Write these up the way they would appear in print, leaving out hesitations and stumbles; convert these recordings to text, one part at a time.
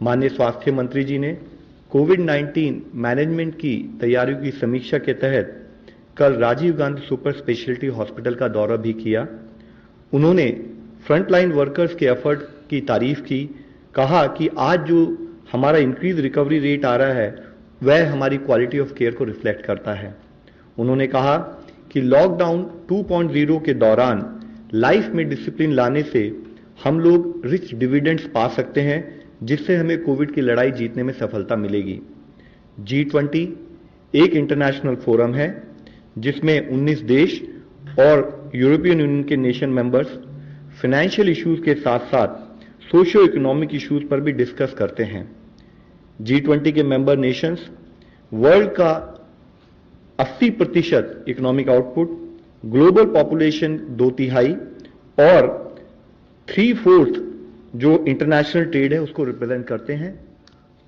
माननीय स्वास्थ्य मंत्री जी ने कोविड-19 मैनेजमेंट की तैयारियों की समीक्षा के तहत कल Rajiv Gandhi super speciality hospital का दौरा भी किया। उन्होंने फ्रंटलाइन वर्कर्स के एफर्ट की तारीफ की, कहा कि आज जो हमारा इंक्रीज रिकवरी रेट आ रहा है वह हमारी क्वालिटी ऑफ केयर को रिफ्लेक्ट करता है। उन्होंने कहा कि लॉकडाउन 2.0 के दौरान लाइफ में डिसिप्लिन लाने से हम लोग रिच डिविडेंड्स पा सकते हैं, जिससे हमें कोविड की लड़ाई जीतने में सफलता मिलेगी। G20 एक इंटरनेशनल फोरम है जिसमें 19 देश और यूरोपियन यूनियन के नेशन मेंबर्स फाइनेंशियल इश्यूज के साथ साथ सोशियो इकोनॉमिक इश्यूज पर भी डिस्कस करते हैं। G20 के मेंबर नेशंस वर्ल्ड का 80% इकोनॉमिक आउटपुट, ग्लोबल पॉपुलेशन 2/3 और 3/4 जो इंटरनेशनल ट्रेड है उसको रिप्रेजेंट करते हैं।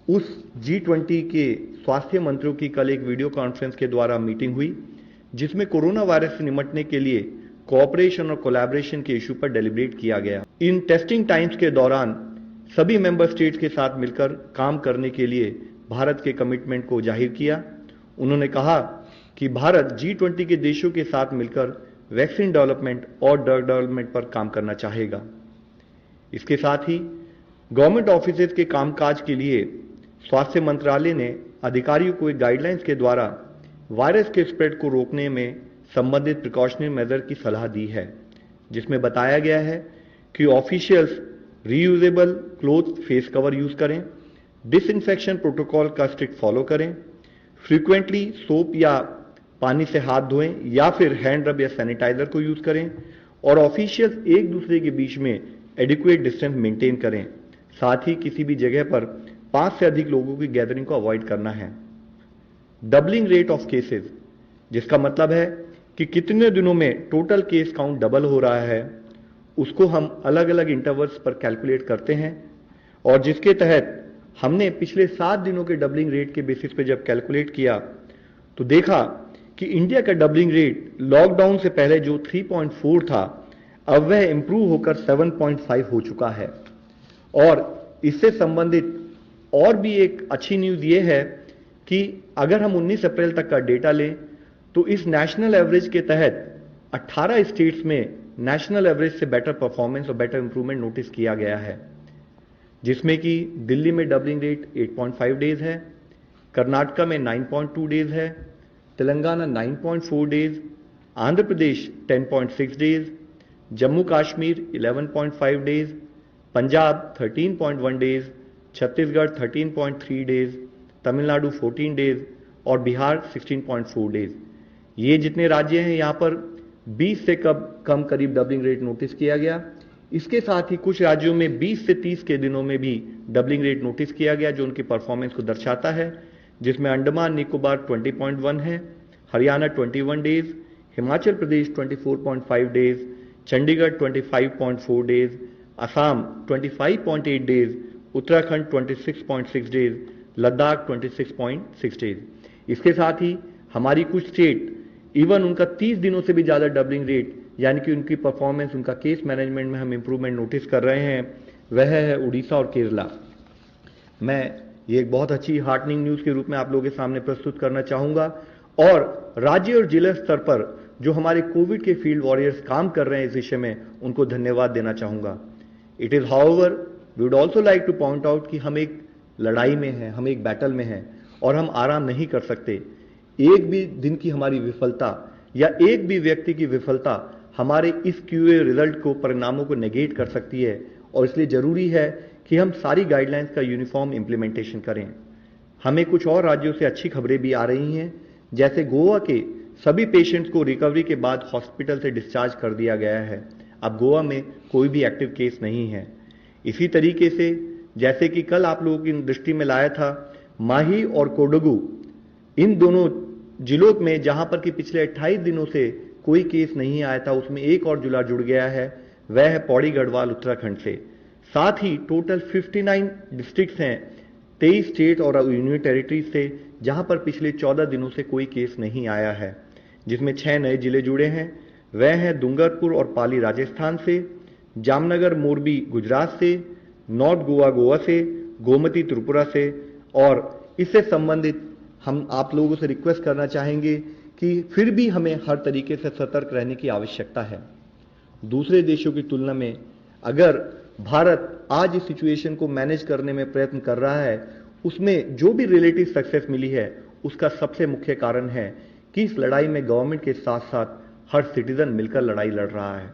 उस G20 के स्वास्थ्य मंत्रियों की कल एक वीडियो कॉन्फ्रेंस के द्वारा मीटिंग हुई, जिसमें कोरोना वायरस से निपटने के लिए कोऑपरेशन और कोलैबोरेशन के इशू पर डेलिब्रेट किया गया। इन टेस्टिंग टाइम्स के दौरान सभी मेंबर स्टेट्स के साथ मिलकर काम करने के लिए भारत के कमिटमेंट को जाहिर किया। उन्होंने कहा कि भारत G20 के देशों के साथ मिलकर वैक्सीन डेवलपमेंट और ड्रग डेवलपमेंट पर काम करना चाहेगा। इसके साथ ही गवर्नमेंट ऑफिसेज के कामकाज के लिए स्वास्थ्य मंत्रालय ने अधिकारियों को एक गाइडलाइंस के द्वारा वायरस के स्प्रेड को रोकने में संबंधित प्रिकॉशनरी मेजर की सलाह दी है, जिसमें बताया गया है कि officials reusable cloth face cover use करें, डिसइंफेक्शन प्रोटोकॉल का स्ट्रिक्ट फॉलो करें, फ्रीक्वेंटली सोप या पानी से हाथ धोएं या फिर हैंड रब या सैनिटाइजर को यूज करें और ऑफिशियल्स एक दूसरे के बीच में एडिक्वेट डिस्टेंस मेंटेन करें। साथ ही किसी भी जगह पर 5 से अधिक लोगों की गैदरिंग को अवॉइड करना है। डबलिंग रेट ऑफ केसेस, जिसका मतलब है कि कितने दिनों में टोटल केस काउंट डबल हो रहा है, उसको हम अलग अलग इंटरवल्स पर कैलकुलेट करते हैं और जिसके तहत हमने पिछले 7 दिनों के डबलिंग रेट के बेसिस पे जब कैलकुलेट किया तो देखा कि इंडिया का डबलिंग रेट लॉकडाउन से पहले जो 3.4 था, अब वह इंप्रूव होकर 7.5 हो चुका है। और इससे संबंधित और भी एक अच्छी न्यूज ये है कि अगर हम 19 अप्रैल तक का डेटा लें तो इस नेशनल एवरेज के तहत 18 स्टेट्स में नेशनल एवरेज से बेटर परफॉर्मेंस और बेटर इंप्रूवमेंट नोटिस किया गया है, जिसमें कि दिल्ली में डबलिंग रेट 8.5 डेज है, कर्नाटका में 9.2 डेज है, Telangana 9.4 days, Andhra Pradesh 10.6 days, Jammu Kashmir 11.5 days, Punjab 13.1 days, Chhattisgarh 13.3 days, Tamil Nadu 14 days और बिहार 16.4 डेज। ये जितने राज्य हैं यहाँ पर 20 से कम करीब डबलिंग रेट नोटिस किया गया। इसके साथ ही कुछ राज्यों में 20 से 30 के दिनों में भी डबलिंग रेट नोटिस किया गया, जो उनकी परफॉर्मेंस को दर्शाता है, जिसमें अंडमान निकोबार 20.1 है, Haryana 21 days, Himachal Pradesh 24.5 days, Chandigarh 25.4 days, Assam 25.8 days, Uttarakhand 26.6 days, Ladakh 26.6 days. इसके साथ ही हमारी कुछ स्टेट इवन उनका 30 दिनों से भी ज्यादा डबलिंग रेट, यानी कि उनकी परफॉर्मेंस, उनका केस मैनेजमेंट में हम इंप्रूवमेंट नोटिस कर रहे हैं, वह है उड़ीसा और केरला। मैं ये एक बहुत अच्छी हार्टनिंग न्यूज के रूप में आप लोगों के सामने प्रस्तुत करना चाहूंगा और राज्य और जिला स्तर पर जो हमारे कोविड के फील्ड वॉरियर्स काम कर रहे हैं इस विषय में, उनको धन्यवाद देना चाहूंगा। It is however we would also like to point out कि हम एक लड़ाई में हैं, हम एक बैटल में हैं और हम आराम नहीं कर सकते। एक भी दिन की हमारी विफलता या एक भी व्यक्ति की विफलता हमारे इस क्यूए रिजल्ट को, परिणामों को नेगेट कर सकती है और इसलिए जरूरी है कि हम सारी गाइडलाइंस का यूनिफॉर्म इंप्लीमेंटेशन करें। हमें कुछ और राज्यों से अच्छी खबरें भी आ रही हैं, जैसे गोवा के सभी पेशेंट्स को रिकवरी के बाद हॉस्पिटल से डिस्चार्ज कर दिया गया है। अब गोवा में कोई भी एक्टिव केस नहीं है। इसी तरीके से जैसे कि कल आप लोगों की दृष्टि में लाया था, माही और कोडगू, इन दोनों जिलों में जहां पर कि पिछले 28 दिनों से कोई केस नहीं आया था, उसमें एक और जिला जुड़ गया है, वह है पौड़ी गढ़वाल उत्तराखंड से। साथ ही टोटल 59 डिस्ट्रिक्ट्स हैं 23 स्टेट और यूनियन टेरिटरीज से, जहां पर पिछले 14 दिनों से कोई केस नहीं आया है, जिसमें 6 नए जिले जुड़े हैं। वह हैं डूंगरपुर और पाली राजस्थान से, जामनगर मोरबी गुजरात से, नॉर्थ गोवा गोवा से, गोमती त्रिपुरा से, और इससे संबंधित हम आप लोगों से रिक्वेस्ट करना चाहेंगे कि फिर भी हमें हर तरीके से सतर्क रहने की आवश्यकता है। दूसरे देशों की तुलना में अगर भारत आज इस सिचुएशन को मैनेज करने में प्रयत्न कर रहा है, उसमें जो भी रिलेटिव सक्सेस मिली है उसका सबसे मुख्य कारण है कि इस लड़ाई में गवर्नमेंट के साथ साथ हर सिटीजन मिलकर लड़ाई लड़ रहा है।